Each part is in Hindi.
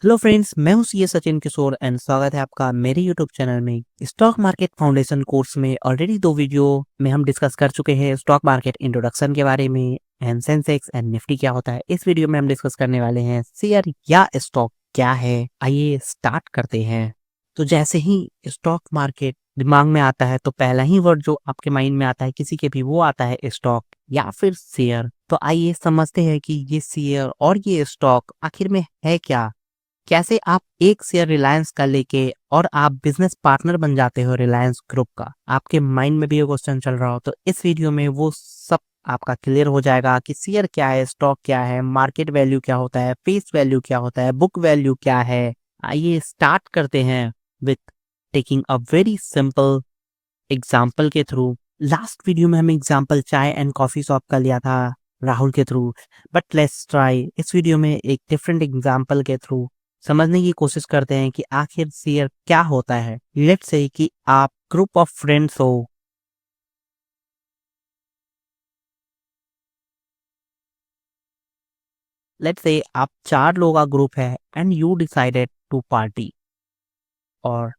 हेलो फ्रेंड्स, मैं हूं सीए सचिन किशोर एंड स्वागत है आपका मेरे यूट्यूब चैनल में। स्टॉक मार्केट फाउंडेशन कोर्स में ऑलरेडी 2 वीडियो में हम डिस्कस कर चुके हैं स्टॉक मार्केट इंट्रोडक्शन के बारे में एंड सेंसेक्स एंड निफ्टी क्या होता है। इस वीडियो में हम डिस्कस करने वाले हैं शेयर या स्टॉक क्या है। आइए स्टार्ट करते हैं। तो जैसे ही स्टॉक मार्केट दिमाग में आता है तो पहला ही वर्ड जो आपके माइंड में आता है किसी के भी, वो आता है स्टॉक या फिर शेयर। तो आइए समझते हैं कि ये शेयर और ये स्टॉक आखिर में है क्या। कैसे आप एक शेयर रिलायंस का लेके और आप बिजनेस पार्टनर बन जाते हो रिलायंस ग्रुप का। आपके माइंड में भी ये क्वेश्चन चल रहा हो तो इस वीडियो में वो सब आपका क्लियर हो जाएगा कि शेयर क्या है, स्टॉक क्या है, मार्केट वैल्यू क्या होता है, फेस वैल्यू क्या होता है, बुक वैल्यू क्या है। आइए स्टार्ट करते हैं with taking a very simple example के थ्रू। लास्ट वीडियो में हमने एग्जाम्पल चाय एंड कॉफी शॉप का लिया था राहुल के थ्रू, बट लेट्स ट्राई इस वीडियो में एक डिफरेंट एग्जाम्पल के थ्रू समझने की कोशिश करते हैं कि आखिर शेयर क्या होता है। लेट्स से कि आप ग्रुप ऑफ फ्रेंड्स हो। लेट्स से आप 4 लोगों का ग्रुप है and you decided to party. और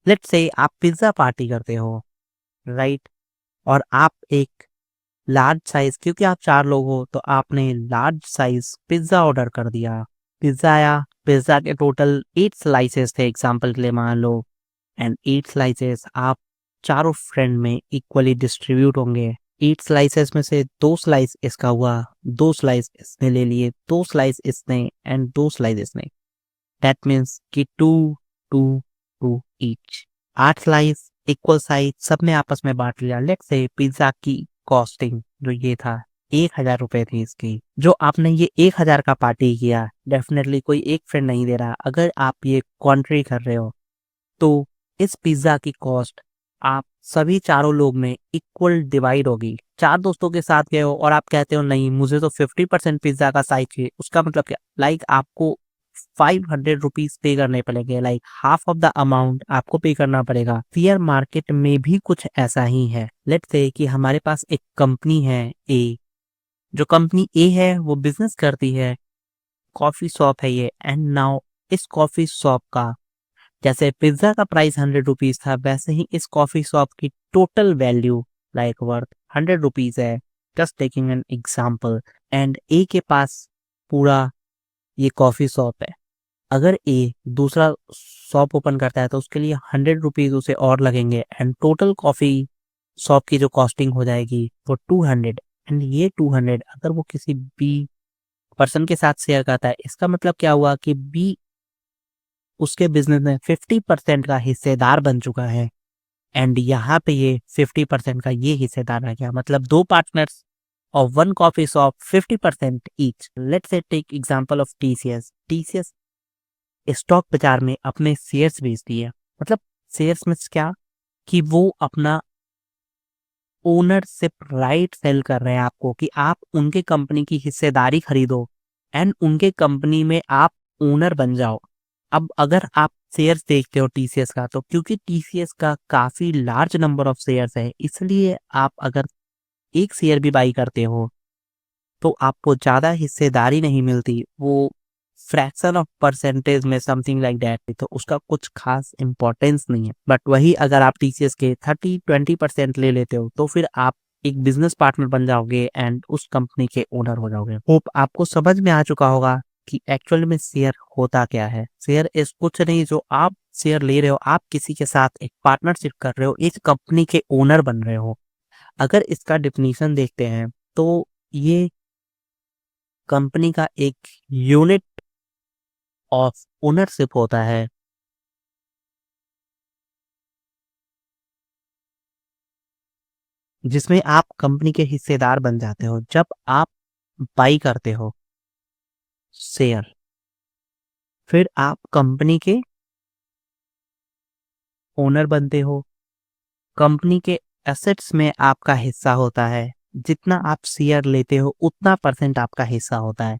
लेट्स से आप पिज्जा पार्टी करते हो, राइट। और आप एक लार्ज साइज, क्योंकि आप 4 लोग हो तो आपने लार्ज साइज पिज्जा ऑर्डर कर दिया। पिज्जा आया, पिज्जा के टोटल 8 स्लाइसेस थे एग्जाम्पल के लिए मान लो। एंड 8 स्लाइसेस आप चारों फ्रेंड में इक्वली डिस्ट्रीब्यूट होंगे। 8 स्लाइसेस में से 2 स्लाइस इसका हुआ, 2 स्लाइस इसने ले लिए, 2 स्लाइस इसने एंड 2 स्लाइस इसने। दैट मीन्स कि 2 2 2 ईच। 8 स्लाइस इक्वल साइज सबने आपस में बांट लिया। लेट्स से पिज्जा की कॉस्टिंग जो ये था 1,000 रुपए थी इसकी। जो आपने ये 1,000 का पार्टी किया, डेफिनेटली कोई एक फ्रेंड नहीं दे रहा। अगर आप ये कॉन्ट्री कर रहे हो तो इस पिज्जा की कॉस्ट आप सभी चारों लोग में इक्वल डिवाइड होगी। 4 दोस्तों के साथ गए हो और आप कहते हो नहीं मुझे तो 50% पिज्जा का साइज चाहिए, उसका मतलब क्या, लाइक आपको 500 रुपीज पे करने पड़ेंगे, like half of the amount आपको पे करना पड़ेगा। शेयर मार्केट में भी कुछ ऐसा ही है। लेट्स से कि हमारे पास एक कंपनी है ए। जो कंपनी ए है वो बिजनेस करती है, कॉफी शॉप है ये। एंड नाउ इस कॉफी शॉप का, जैसे पिज्जा का प्राइस 100 रुपीज था, वैसे ही इस कॉफी शॉप की total value like worth 100 rupees है। Just taking an example. And A के पास पूरा ये कॉफी शॉप है। अगर ए दूसरा शॉप ओपन करता है तो उसके लिए 100 रुपीज उसे और लगेंगे एंड टोटल कॉफी शॉप की जो कॉस्टिंग हो जाएगी वो 200। एंड ये 200 अगर वो किसी बी पर्सन के साथ शेयर करता है, इसका मतलब क्या हुआ कि बी उसके बिजनेस में 50% का हिस्सेदार बन चुका है। एंड यहाँ पे ये 50% का ये हिस्सेदार रह गया, मतलब 2 पार्टनर्स और 1 coffee shop 50% each. Let's say take example of TCS. TCS stock बाजार में अपने शेयर्स बेचती है। मतलब शेयर्स में क्या कि वो अपना ओनरशिप राइट सेल कर रहे हैं आपको कि आप उनके कंपनी की हिस्सेदारी खरीदो एंड उनके कंपनी में आप ओनर बन जाओ। अब अगर आप शेयर्स देखते हो टीसीएस का, तो क्योंकि टीसीएस का काफी लार्ज नंबर ऑफ शेयर्स है, इसलिए आप अगर एक शेयर भी बाई करते हो तो आपको ज्यादा हिस्सेदारी नहीं मिलती। वो फ्रैक्शन ऑफ परसेंटेज में समथिंग लाइक दैट, तो उसका कुछ खास इंपॉर्टेंस नहीं है। बट वही अगर आप टीसीएस के 30-20% ले लेते हो तो फिर आप एक बिजनेस पार्टनर बन जाओगे एंड उस कंपनी के ओनर हो जाओगे। होप आपको समझ में आ चुका होगा कि एक्चुअल में शेयर होता क्या है। शेयर इस कुछ नहीं, जो आप शेयर ले रहे हो आप किसी के साथ एक पार्टनरशिप कर रहे हो, इस कंपनी के ओनर बन रहे हो। अगर इसका डिफिनीशन देखते हैं तो ये कंपनी का एक यूनिट ऑफ ओनरशिप होता है, जिसमें आप कंपनी के हिस्सेदार बन जाते हो जब आप बाई करते हो शेयर। फिर आप कंपनी के ओनर बनते हो। कंपनी के एसेट्स में आपका हिस्सा होता है। जितना आप शेयर लेते हो उतना परसेंट आपका हिस्सा होता है।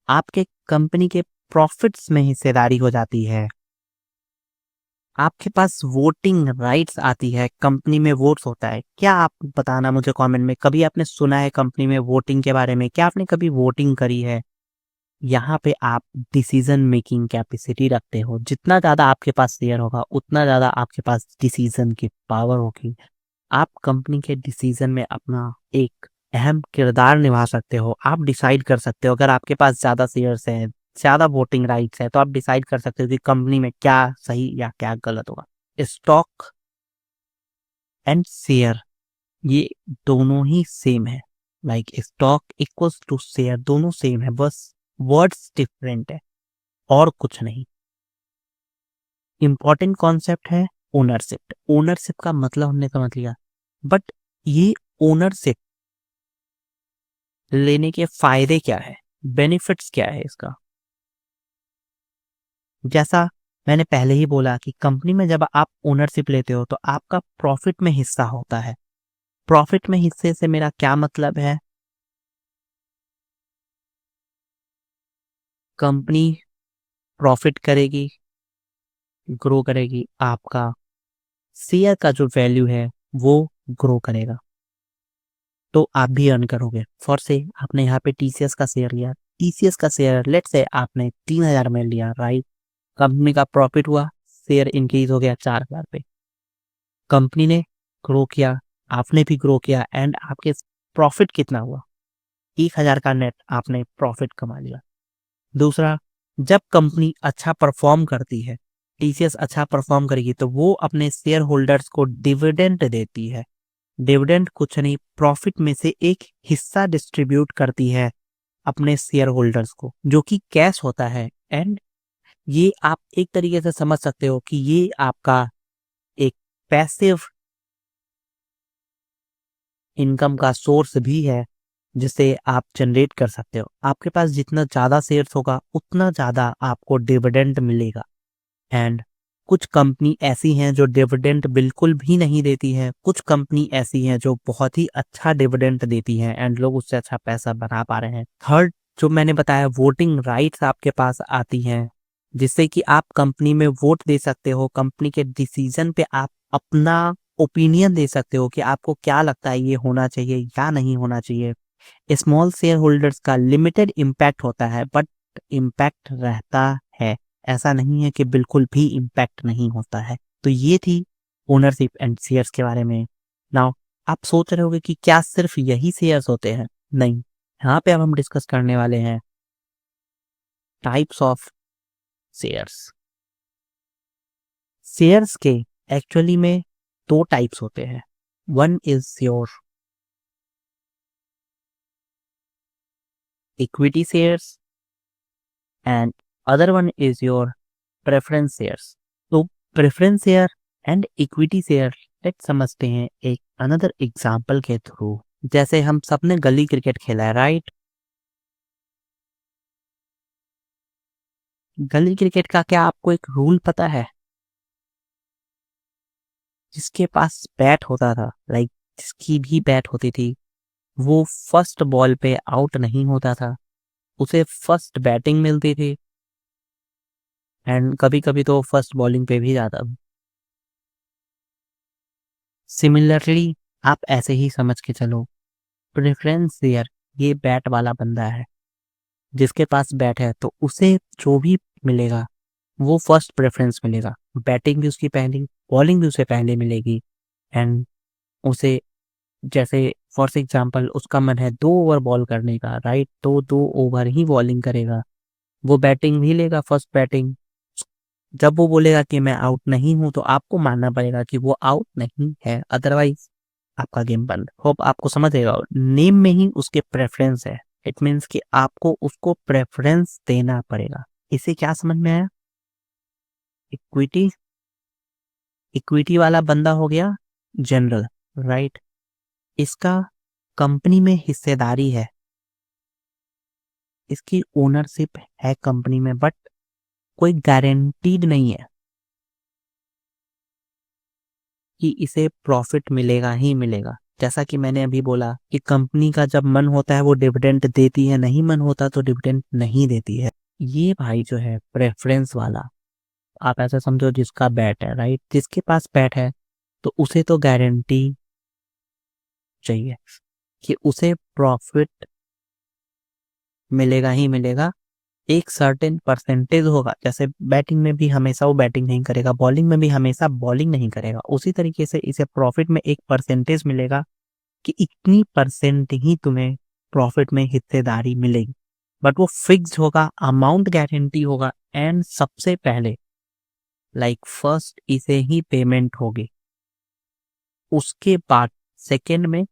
आपके कंपनी के प्रॉफिट्स में हिस्सेदारी हो जाती है। आपके पास वोटिंग राइट्स आती है, कंपनी में वोट्स होता है। क्या आप बताना मुझे कमेंट में, कभी आपने सुना है कंपनी में वोटिंग के बारे में? क्या आपने कभी वोटिंग करी है? यहाँ पे आप डिसीजन मेकिंग कैपेसिटी रखते हो। जितना ज़्यादा आपके पास शेयर होगा उतना ज़्यादा आपके पास डिसीजन की पावर होगी। आप कंपनी के डिसीजन में अपना एक अहम किरदार निभा सकते हो। आप डिसाइड कर सकते हो, अगर आपके पास ज़्यादा शेयर्स हैं, ज़्यादा वोटिंग राइट्स है, तो आप डिसाइड कर सकते हो कि कंपनी में क्या सही या क्या गलत होगा। स्टॉक एंड शेयर ये दोनों ही सेम है। Like stock equals to share, दोनों सेम है, बस वर्ड्स डिफरेंट है और कुछ नहीं। इंपॉर्टेंट कॉन्सेप्ट है ओनरशिप। ओनरशिप का मतलब हमने समझ लिया, बट ये ओनरशिप लेने के फायदे क्या है, बेनिफिट्स क्या है इसका। जैसा मैंने पहले ही बोला कि कंपनी में जब आप ओनरशिप लेते हो तो आपका प्रॉफिट में हिस्सा होता है। प्रॉफिट में हिस्से से मेरा क्या मतलब है, कंपनी प्रॉफिट करेगी, ग्रो करेगी, आपका शेयर का जो वैल्यू है वो ग्रो करेगा, तो आप भी अर्न करोगे। फॉर से आपने यहाँ पे टीसीएस का शेयर लिया, टीसीएस का शेयर लेट से आपने 3,000 में लिया, राइट। कंपनी का प्रॉफिट हुआ, शेयर इंक्रीज हो गया 4,000 पे। कंपनी ने ग्रो किया, आपने भी ग्रो किया, एंड आपके प्रॉफिट कितना हुआ, 1,000 का नेट आपने प्रॉफिट कमा लिया। दूसरा, जब कंपनी अच्छा परफॉर्म करती है, टीसीएस अच्छा परफॉर्म करेगी, तो वो अपने शेयर होल्डर्स को डिविडेंड देती है। डिविडेंड कुछ नहीं, प्रॉफिट में से एक हिस्सा डिस्ट्रीब्यूट करती है अपने शेयर होल्डर्स को, जो कि कैश होता है। एंड ये आप एक तरीके से समझ सकते हो कि ये आपका एक पैसिव इनकम का सोर्स भी है, जिसे आप जनरेट कर सकते हो। आपके पास जितना ज़्यादा शेयर्स होगा उतना ज़्यादा आपको डिविडेंड मिलेगा। एंड कुछ कंपनी ऐसी हैं जो डिविडेंड बिल्कुल भी नहीं देती है, कुछ कंपनी ऐसी हैं जो बहुत ही अच्छा डिविडेंड देती हैं एंड लोग उससे अच्छा पैसा बना पा रहे हैं। थर्ड, जो मैंने बताया, वोटिंग राइट्स आपके पास आती हैं, जिससे कि आप कंपनी में वोट दे सकते हो। कंपनी के डिसीजन पे आप अपना ओपिनियन दे सकते हो कि आपको क्या लगता है ये होना चाहिए या नहीं होना चाहिए। स्मॉल शेयर होल्डर्स का लिमिटेड इम्पैक्ट होता है, बट इम्पैक्ट रहता है। ऐसा नहीं है कि बिल्कुल भी इम्पैक्ट नहीं होता है। तो ये थी ओनरशिप एंड शेयर्स के बारे में। नाउ आप सोच रहे होगे कि क्या सिर्फ यही शेयर्स होते हैं? नहीं, यहाँ पे अब हम डिस्कस करने वाले हैं टाइप्स ऑफ शेयर्स। शेयर्स के एक्चुअली में दो टाइप्स होते हैं। One is your equity shares and other one is your preference shares. तो preference share and equity share let समझते हैं एक अनदर एग्जांपल के थ्रू। जैसे हम सबने गली क्रिकेट खेला है, राइट। गली क्रिकेट का क्या आपको एक रूल पता है? जिसके पास बैट होता था, लाइक जिसकी भी बैट होती थी, वो फर्स्ट बॉल पे आउट नहीं होता था, उसे फर्स्ट बैटिंग मिलती थी एंड कभी कभी तो फर्स्ट बॉलिंग पे भी जाता। सिमिलरली आप ऐसे ही समझ के चलो, प्रेफरेंस शेयर ये बैट वाला बंदा है, जिसके पास बैट है तो उसे जो भी मिलेगा वो फर्स्ट प्रेफरेंस मिलेगा। बैटिंग भी उसकी पहली, बॉलिंग भी उसे पहले मिलेगी। एंड उसे, जैसे फॉर एग्जांपल उसका मन है 2 ओवर बॉल करने का, राइट, तो 2 ओवर ही बॉलिंग करेगा, वो बैटिंग भी लेगा फर्स्ट बैटिंग। जब वो बोलेगा कि मैं आउट नहीं हूं, तो आपको मानना पड़ेगा कि वो आउट नहीं है, अदरवाइज आपका गेम बंद। होप आपको समझ आएगा, नेम में ही उसके प्रेफरेंस है। इट मीन्स कि आपको उसको प्रेफरेंस देना पड़ेगा। इसे क्या समझ में आया? इक्विटी, इक्विटी वाला बंदा हो गया जनरल, राइट। इसका कंपनी में हिस्सेदारी है, इसकी ओनरशिप है कंपनी में, बट कोई गारंटीड नहीं है कि इसे प्रॉफिट मिलेगा ही मिलेगा। जैसा कि मैंने अभी बोला कि कंपनी का जब मन होता है वो डिविडेंड देती है, नहीं मन होता तो डिविडेंड नहीं देती है। ये भाई जो है प्रेफरेंस वाला, आप ऐसा समझो जिसका बैट है, राइट, जिसके पास बैट है तो उसे तो गारंटी चाहिए कि उसे प्रॉफिट मिलेगा ही मिलेगा, एक सर्टेन परसेंटेज होगा, जैसे बैटिंग में भी हमेशा वो बैटिंग नहीं करेगा, बॉलिंग में भी हमेशा बॉलिंग नहीं करेगा, उसी तरीके से इसे प्रॉफिट में एक परसेंटेज मिलेगा कि इतनी परसेंट ही तुम्हें प्रॉफिट में हिस्सेदारी मिलेगी, बट वो फिक्स्ड होगा, अमाउंट गारंटी होगा, एंड सबसे पहले फर्स्ट इसे ही पेमेंट होगी, उसके बाद सेकंड में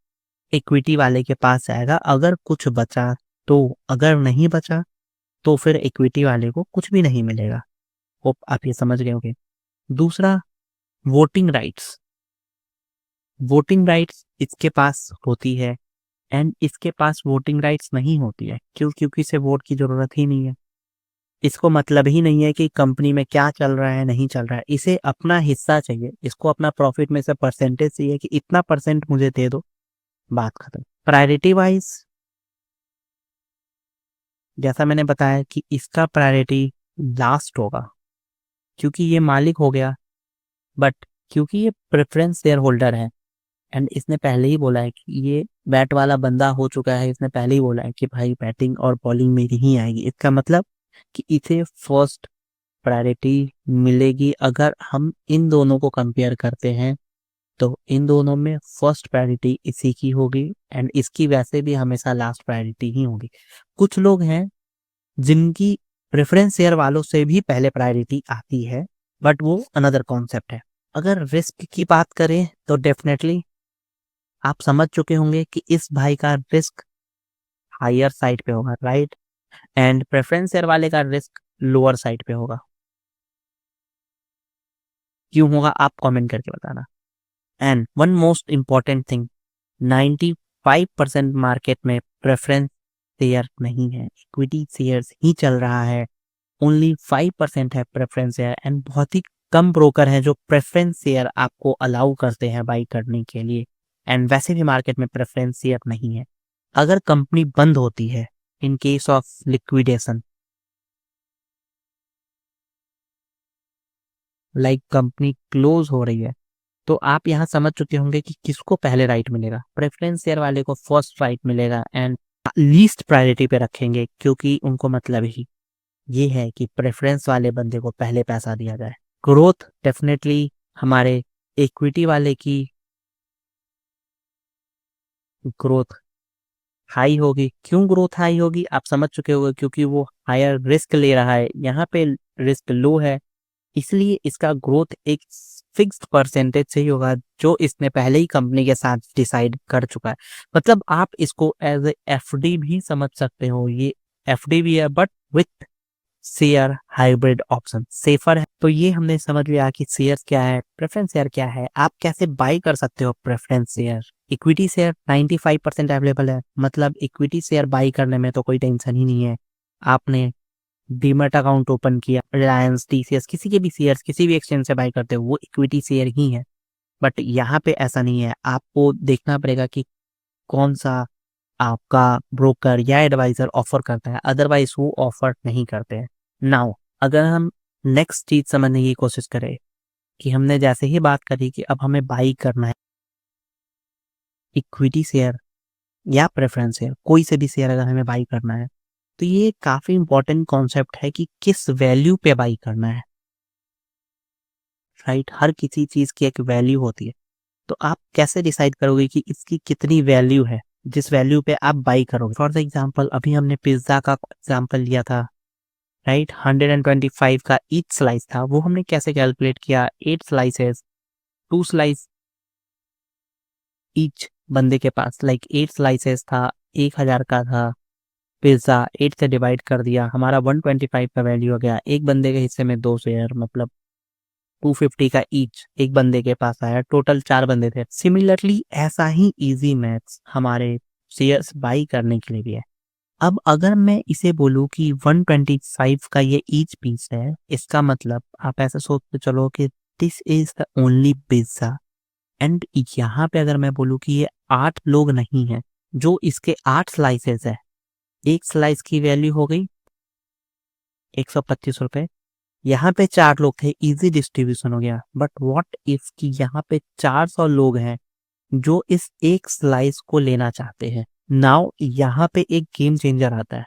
इक्विटी वाले के पास जाएगा अगर कुछ बचा तो, अगर नहीं बचा तो फिर इक्विटी वाले को कुछ भी नहीं मिलेगा। होप आप ये समझ गए होंगे। दूसरा, वोटिंग राइट्स। वोटिंग राइट्स इसके पास होती है, एंड इसके पास वोटिंग राइट्स नहीं होती है, क्योंकि इसे वोट की जरूरत ही नहीं है। इसको मतलब ही नहीं है कि कंपनी में क्या चल रहा है नहीं चल रहा है, इसे अपना हिस्सा चाहिए, इसको अपना प्रॉफिट में से परसेंटेज चाहिए कि इतना परसेंट मुझे दे दो, बात खत्म। प्रायोरिटी वाइज जैसा मैंने बताया कि इसका प्रायोरिटी लास्ट होगा, क्योंकि ये मालिक हो गया, बट क्योंकि ये प्रेफरेंस शेयर होल्डर है, एंड इसने पहले ही बोला है कि ये बैट वाला बंदा हो चुका है, इसने पहले ही बोला है कि भाई बैटिंग और बॉलिंग मेरी ही आएगी, इसका मतलब कि इसे फर्स्ट प्रायोरिटी मिलेगी। अगर हम इन दोनों को कंपेयर करते हैं तो इन दोनों में फर्स्ट प्रायोरिटी इसी की होगी, एंड इसकी वैसे भी हमेशा लास्ट प्रायोरिटी ही होगी। कुछ लोग हैं जिनकी प्रेफरेंस शेयर वालों से भी पहले प्रायोरिटी आती है, बट वो अनदर कॉन्सेप्ट है। अगर रिस्क की बात करें तो डेफिनेटली आप समझ चुके होंगे कि इस भाई का रिस्क हायर साइड पे होगा, राइट, एंड प्रेफरेंस शेयर वाले का रिस्क लोअर साइड पे होगा। क्यों होगा आप कमेंट करके बताना। And one most important thing, 95% market में प्रेफरेंस शेयर नहीं है, इक्विटी शेयर्स ही चल रहा है। ओनली 5% है प्रेफरेंस शेयर, एंड बहुत ही कम ब्रोकर हैं जो प्रेफरेंस शेयर आपको अलाउ करते हैं बाई करने के लिए, एंड वैसे भी मार्केट में प्रेफरेंस शेयर नहीं है। अगर कंपनी बंद होती है, in case of liquidation, company close हो रही है, तो आप यहाँ समझ चुके होंगे कि किसको पहले राइट मिलेगा। प्रेफरेंस शेयर वाले को फर्स्ट राइट मिलेगा, एंड लीस्ट प्रायोरिटी पे रखेंगे, क्योंकि उनको मतलब ही ये है कि प्रेफरेंस वाले बंदे को पहले पैसा दिया जाए। ग्रोथ डेफिनेटली हमारे इक्विटी वाले की ग्रोथ हाई होगी। क्यों ग्रोथ हाई होगी आप समझ चुके होंगे, क्योंकि वो हायर रिस्क ले रहा है, यहाँ पे रिस्क लो है, इसलिए इसका ग्रोथ एक फिक्स्ड परसेंटेज से ही होगा जो इसने पहले ही कंपनी के साथ डिसाइड कर चुका है। मतलब आप इसको एज ए एफडी भी समझ सकते हो, ये एफडी भी है but with share hybrid option, safer है। तो ये हमने समझ लिया कि शेयर क्या है, प्रेफरेंस शेयर क्या है, आप कैसे बाई कर सकते हो preference share. Equity share 95% available है, मतलब इक्विटी शेयर बाई करने में तो कोई टेंशन ही नहीं है। आपने डीमैट अकाउंट ओपन किया, रिलायंस, टीसीएस, किसी के भी शेयर्स किसी भी एक्सचेंज से बाई करते हो वो इक्विटी शेयर ही है। बट यहाँ पे ऐसा नहीं है, आपको देखना पड़ेगा कि कौन सा आपका ब्रोकर या एडवाइजर ऑफर करता है, अदरवाइज वो ऑफर नहीं करते हैं। नाउ अगर हम नेक्स्ट चीज समझने की कोशिश करें कि हमने जैसे ही बात करी कि अब हमें बाई करना है इक्विटी शेयर या प्रेफरेंस शेयर, कोई से भी शेयर अगर हमें बाई करना है, तो ये काफी इंपॉर्टेंट कॉन्सेप्ट है कि किस वैल्यू पे बाई करना है, राइट। हर किसी चीज की एक वैल्यू होती है, तो आप कैसे डिसाइड करोगे कि इसकी कितनी वैल्यू है जिस वैल्यू पे आप बाई करोगे। फॉर द एग्जाम्पल अभी हमने पिज्जा का एग्जाम्पल लिया था, राइट, 125 का ईच स्लाइस था, वो हमने कैसे कैलकुलेट किया, 8 स्लाइसेस, 2 स्लाइस ईच बंदे के पास, 8 स्लाइसेस था, 1000 का था पिज्जा, 8 से डिवाइड कर दिया, हमारा 125 का वैल्यू हो गया, एक बंदे के हिस्से में 2 शेयर, मतलब 250 का ईच एक बंदे के पास आया, टोटल 4 बंदे थे। सिमिलरली ऐसा ही इजी मैथ्स हमारे शेयर्स बाई करने के लिए भी है। अब अगर मैं इसे बोलूं कि 125 का ये ईच पीस है, इसका मतलब आप ऐसा सोच के चलो कि this is the only pizza, and यहाँ पे अगर मैं बोलूं कि ये 8 लोग नहीं है, जो इसके 8 स्लाइसेस है, एक स्लाइस की वैल्यू हो गई 125 रुपए, यहाँ पे 4 लोग थे, इजी डिस्ट्रीब्यूशन हो गया। बट व्हाट इफ कि यहाँ पे 400 लोग हैं जो इस एक स्लाइस को लेना चाहते हैं। नाउ यहाँ पे एक गेम चेंजर आता है,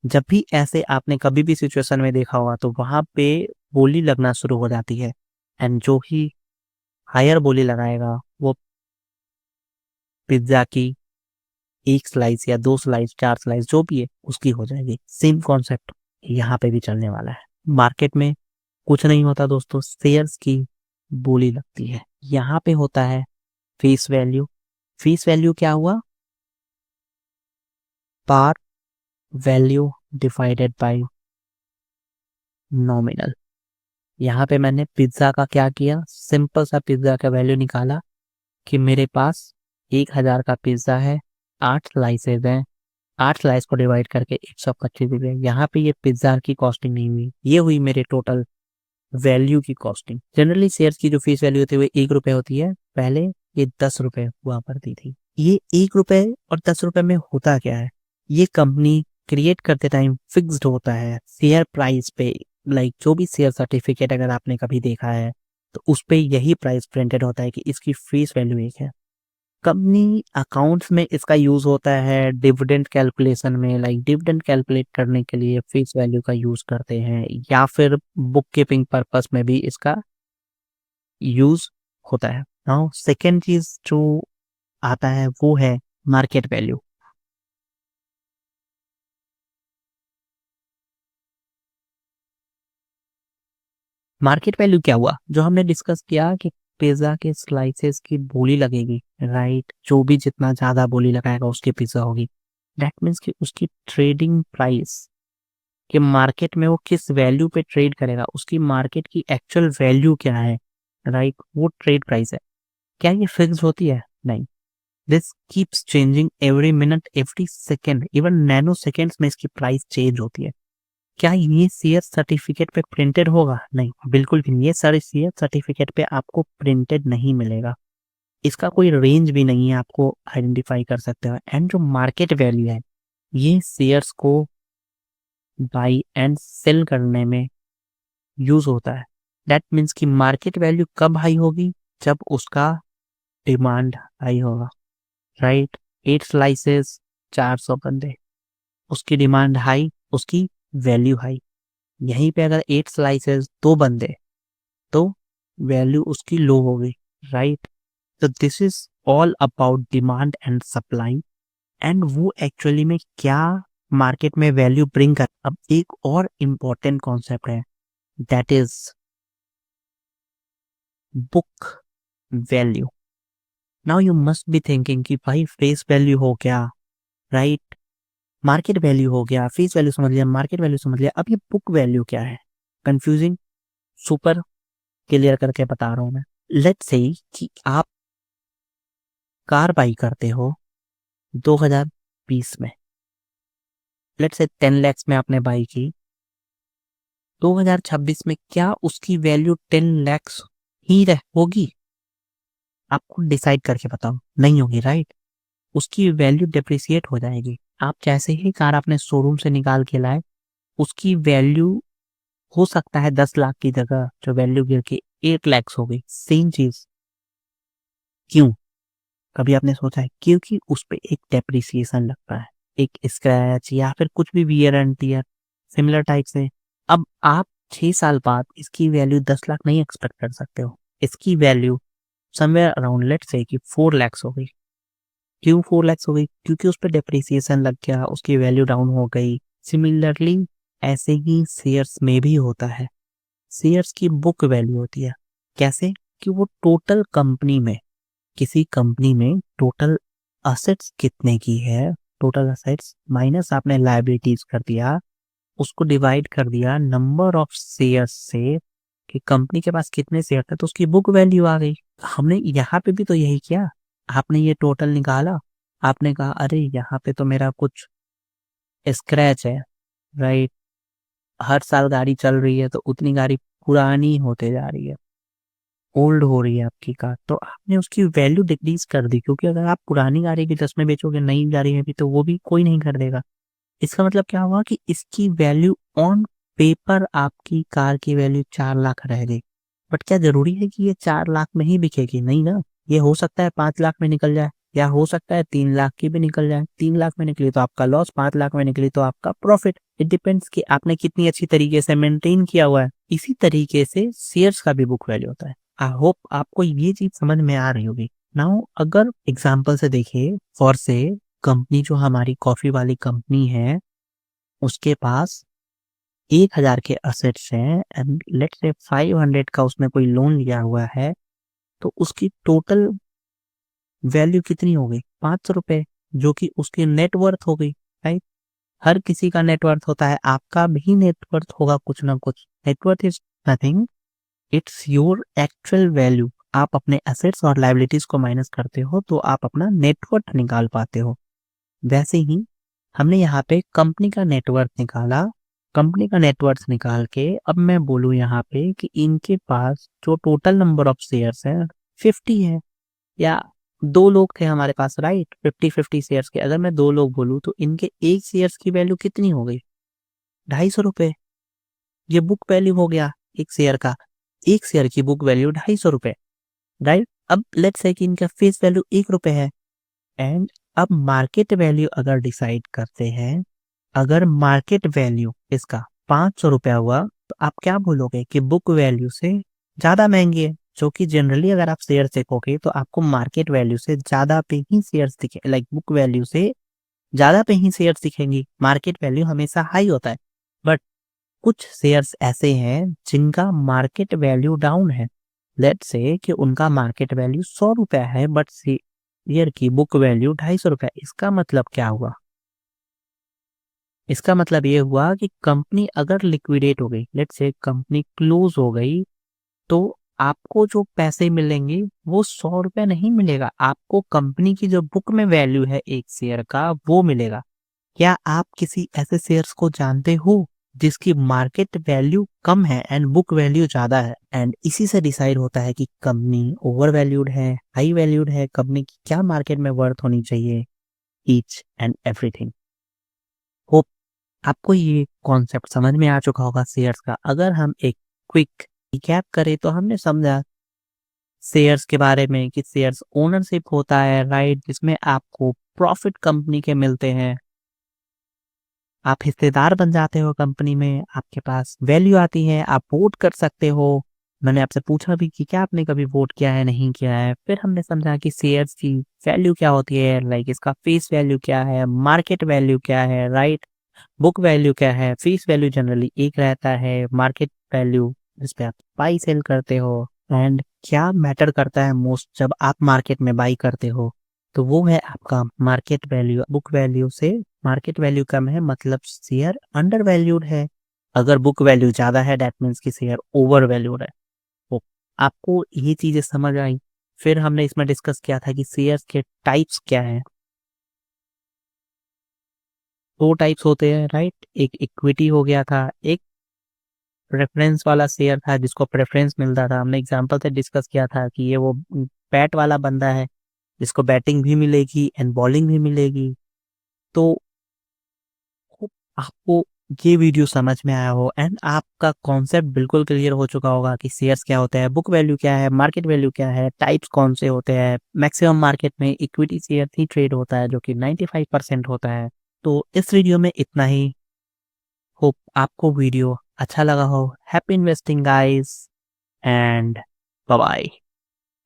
जब भी ऐसे आपने कभी भी सिचुएशन में देखा होगा तो वहां पे बोली लगना शुरू हो जाती है, एंड जो ही हायर बोली लगाएगा वो पिज्जा की 1 स्लाइस या 2 स्लाइस 4 स्लाइस जो भी है उसकी हो जाएगी। सेम कॉन्सेप्ट यहाँ पे भी चलने वाला है। मार्केट में कुछ नहीं होता दोस्तों, शेयर्स की बोली लगती है। यहाँ पे होता है फेस वैल्यू। फेस वैल्यू क्या हुआ? Par value divided by nominal. यहाँ पे मैंने पिज्जा का क्या किया, सिंपल सा पिज्जा का वैल्यू निकाला कि मेरे पास 1000 का पिज्जा है, 8 स्लाइसेज हैं, 8 स्लाइस को डिवाइड करके 125 रुपये। यहाँ पे ये पिज्जा की कॉस्टिंग नहीं हुई, ये हुई मेरे टोटल वैल्यू की कॉस्टिंग। जनरली शेयर्स की जो फेस वैल्यू होती है वो 1 रुपए होती है, पहले ये 10 रुपए हुआ करती थी। ये 1 रुपए और 10 रुपए में होता क्या है, ये कंपनी क्रिएट करते टाइम फिक्स्ड होता है शेयर प्राइस पे। लाइक जो भी शेयर सर्टिफिकेट अगर आपने कभी देखा है तो उस पे यही प्राइस प्रिंटेड होता है कि इसकी फेस वैल्यू एक है। कंपनी अकाउंट्स में इसका यूज होता है डिविडेंड कैलकुलेशन में, लाइक डिविडेंड कैलकुलेट करने के लिए फेस वैल्यू का यूज करते हैं, या फिर बुक कीपिंग पर्पस में भी इसका यूज होता है। नाउ सेकेंड चीज जो आता है वो है मार्केट वैल्यू। मार्केट वैल्यू क्या हुआ, जो हमने डिस्कस किया कि पिज्जा के स्लाइसेस की बोली लगेगी, राइट? जो भी जितना ज्यादा बोली लगाएगा उसकी पिज्जा होगी। दैट मीन्स कि उसकी ट्रेडिंग प्राइस कि मार्केट में वो किस वैल्यू पे ट्रेड करेगा, उसकी मार्केट की एक्चुअल वैल्यू क्या है, राइट? वो ट्रेड प्राइस है। क्या ये फिक्स होती है? नहीं। This keeps changing every minute, every second, even nano seconds में इसकी प्राइस चेंज होती है। क्या ये शेयर सर्टिफिकेट पे प्रिंटेड होगा? नहीं, बिल्कुल भी नहीं। ये सारे शेयर सर्टिफिकेट पे आपको प्रिंटेड नहीं मिलेगा, इसका कोई रेंज भी नहीं है आपको आइडेंटिफाई कर सकते हो। एंड जो मार्केट वैल्यू है ये शेयर्स को बाई एंड सेल करने में यूज होता है। दैट मीन्स कि मार्केट वैल्यू कब हाई होगी, जब उसका डिमांड हाई होगा, राइट? 8 स्लाइसेस 400 बंदे, उसकी डिमांड हाई, उसकी वैल्यू हाई। यहीं पे अगर 8 स्लाइसेस 2 बंदे तो वैल्यू उसकी लो होगी, राइट? तो this is all about demand and supply, and वो एक्चुअली में क्या मार्केट में वैल्यू ब्रिंग कर। अब एक और इम्पोर्टेंट कॉन्सेप्ट है, that is book value. Now you must be thinking कि भाई फेस वैल्यू हो गया, राइट? मार्केट वैल्यू हो गया, फेस वैल्यू समझ लिया, मार्केट वैल्यू समझ लिया, अब ये बुक वैल्यू क्या है? कंफ्यूजिंग, सुपर क्लियर करके बता रहा हूं मैं। लेट्स से कि आप कार बाई करते हो 2020 में, लेट्स से 10 lakhs में आपने बाई की। 2026 में क्या उसकी वैल्यू 10 lakhs ही रह होगी? आपको डिसाइड करके बताओ, नहीं होगी, राइट? उसकी वैल्यू डिप्रिसिएट हो जाएगी। आप जैसे ही कार अपने शोरूम से निकाल के लाए, उसकी वैल्यू हो सकता है 10 लाख की जगह जो वैल्यू गिर के 8 lakhs हो गई। सेम चीज क्यों? कभी आपने सोचा है? क्योंकि उस पे एक डेप्रिसिएशन लगता है, एक स्क्रैच या फिर कुछ भी wear and tear similar type से। अब आप 6 साल बाद इसकी वैल्यू 10 लाख नहीं एक्सपेक्ट कर सकते हो, इसकी value somewhere around let's say कि 4 lakhs हो गई। क्यों 4 lakhs हो गई? क्योंकि उस पर डेप्रिसिएशन लग गया, उसकी वैल्यू डाउन हो गई। सिमिलरली ऐसे ही शेयर्स में भी होता है। शेयर्स की बुक वैल्यू होती है, कैसे? कि वो टोटल कंपनी में, किसी कंपनी में टोटल असेट्स कितने की है, टोटल असेट्स माइनस आपने लायबिलिटीज कर दिया, उसको डिवाइड कर दिया नंबर ऑफ शेयर्स से कि कंपनी के पास कितने शेयर थे, तो उसकी बुक वैल्यू आ गई। हमने यहाँ पे भी तो यही किया, आपने ये टोटल निकाला, आपने कहा अरे यहाँ पे तो मेरा कुछ स्क्रैच है, राइट? हर साल गाड़ी चल रही है तो उतनी गाड़ी पुरानी होते जा रही है, ओल्ड हो रही है आपकी कार, तो आपने उसकी वैल्यू डिक्रीज कर दी। क्योंकि अगर आप पुरानी गाड़ी की 10 में बेचोगे, नई गाड़ी में भी, तो वो भी कोई नहीं खरीदेगा। इसका मतलब क्या हुआ कि इसकी वैल्यू ऑन पेपर आपकी कार की वैल्यू 4 लाख रह गई। बट क्या जरूरी है कि ये 4 लाख में ही बिकेगी? नहीं ना, ये हो सकता है 5 लाख में निकल जाए, या हो सकता है 3 लाख की भी निकल जाए। 3 लाख में निकली तो आपका लॉस, 5 लाख में निकली तो आपका प्रॉफिट। इट डिपेंड्स कि आपने कितनी अच्छी तरीके से मेंटेन किया हुआ है। इसी तरीके से शेयर्स का भी बुक वैल्यू होता है। आई होप आपको ये चीज समझ में आ रही होगी। नाउ अगर एग्जांपल से देखें, फॉर से कंपनी जो हमारी कॉफी वाली कंपनी है, उसके पास 1000 के असेट्स हैं एंड लेट्स से 500 का उसने कोई लोन लिया हुआ है, तो उसकी टोटल वैल्यू कितनी हो गई? 500 रुपए, जो कि उसकी नेटवर्थ हो गई, राइट? हर किसी का नेटवर्थ होता है, आपका भी नेटवर्थ होगा कुछ ना कुछ। Net worth is nothing, it's your actual value. आप अपने एसेट्स और लाइबिलिटीज को माइनस करते हो तो आप अपना नेटवर्थ निकाल पाते हो। वैसे ही हमने यहाँ पे कंपनी का नेटवर्थ निकाला। कंपनी का नेटवर्थ निकाल के अब मैं बोलूँ यहाँ पे कि इनके पास जो टोटल नंबर ऑफ शेयर्स है 50 है, या 2 लोग थे हमारे पास, राइट? 50-50 शेयर्स के। अगर मैं 2 लोग बोलूँ तो इनके एक शेयर्स की वैल्यू कितनी हो गई? 250 रुपए। ये बुक वैल्यू हो गया एक शेयर का। एक शेयर की बुक वैल्यू 250 रुपए, राइट? अब लेट्स से कि इनका फेस वैल्यू 1 रुपए है एंड अब मार्केट वैल्यू अगर डिसाइड करते हैं, अगर मार्केट वैल्यू इसका 500 रुपया हुआ तो आप क्या बोलोगे कि बुक वैल्यू से ज्यादा महंगी है? जो कि जनरली अगर आप शेयर देखोगे तो आपको मार्केट वैल्यू से ज्यादा पे ही शेयर्स दिखे, लाइक बुक वैल्यू से ज्यादा पे ही शेयर्स दिखेंगी। मार्केट वैल्यू हमेशा हाई होता है, बट कुछ शेयर्स ऐसे हैं जिनका मार्केट वैल्यू डाउन है। लेट्स से कि उनका मार्केट वैल्यू 100 रुपया है बट शेयर की बुक वैल्यू 250 रुपया। इसका मतलब क्या हुआ? इसका मतलब ये हुआ कि कंपनी अगर लिक्विडेट हो गई, लेट्स से कंपनी क्लोज हो गई, तो आपको जो पैसे मिलेंगे वो 100 रुपया नहीं मिलेगा, आपको कंपनी की जो बुक में वैल्यू है एक शेयर का वो मिलेगा। क्या आप किसी ऐसे शेयर्स को जानते हो जिसकी मार्केट वैल्यू कम है एंड बुक वैल्यू ज्यादा है? एंड इसी से डिसाइड होता है कि कंपनी ओवर वैल्यूड है, हाई वैल्यूड है, कंपनी की क्या मार्केट में वर्थ होनी चाहिए, ईच एंड एवरीथिंग। होप आपको ये कॉन्सेप्ट समझ में आ चुका होगा शेयर्स का। अगर हम एक क्विक रिकैप करें तो हमने समझा शेयर्स के बारे में कि शेयर्स ओनरशिप होता है, राइट? जिसमें आपको प्रॉफिट कंपनी के मिलते हैं, आप हिस्सेदार बन जाते हो कंपनी में, आपके पास वैल्यू आती है, आप वोट कर सकते हो। मैंने आपसे पूछा भी कि क्या आपने कभी वोट किया है, नहीं किया है। फिर हमने समझा कि शेयर्स की वैल्यू क्या होती है, लाइक इसका फेस वैल्यू क्या है, मार्केट वैल्यू क्या है, राइट? बुक वैल्यू क्या है, फेस वैल्यू जनरली एक रहता है, मार्केट वैल्यू जिस पे आप बाई सेल करते हो। एंड क्या मैटर करता है मोस्ट जब आप मार्केट में बाई करते हो, तो वो है आपका मार्केट वैल्यू। बुक वैल्यू से मार्केट वैल्यू कम है मतलब शेयर अंडर वैल्यूड है। अगर बुक वैल्यू ज्यादा है दैट मीन्स कि शेयर ओवर वैल्यूड है। तो आपको ये चीजें समझ आई। फिर हमने इसमें डिस्कस किया था कि शेयर्स के टाइप्स क्या हैं। 2 टाइप्स होते हैं, राइट? एक इक्विटी हो गया था, एक प्रेफरेंस वाला शेयर था जिसको प्रेफरेंस मिलता था। हमने एग्जांपल से डिस्कस किया था कि ये वो बैट वाला बंदा है जिसको बैटिंग भी मिलेगी एंड बॉलिंग भी मिलेगी। तो hope आपको ये वीडियो समझ में आया हो एंड आपका कॉन्सेप्ट बिल्कुल क्लियर हो चुका होगा कि शेयर्स क्या होता है, बुक वैल्यू क्या है, मार्केट वैल्यू क्या है, टाइप्स कौन से होते हैं। मैक्सिमम मार्केट में इक्विटी शेयर ही ट्रेड होता है जो कि 95% होता है। तो इस वीडियो में इतना ही। होप आपको वीडियो अच्छा लगा हो। Happy investing guys and bye bye.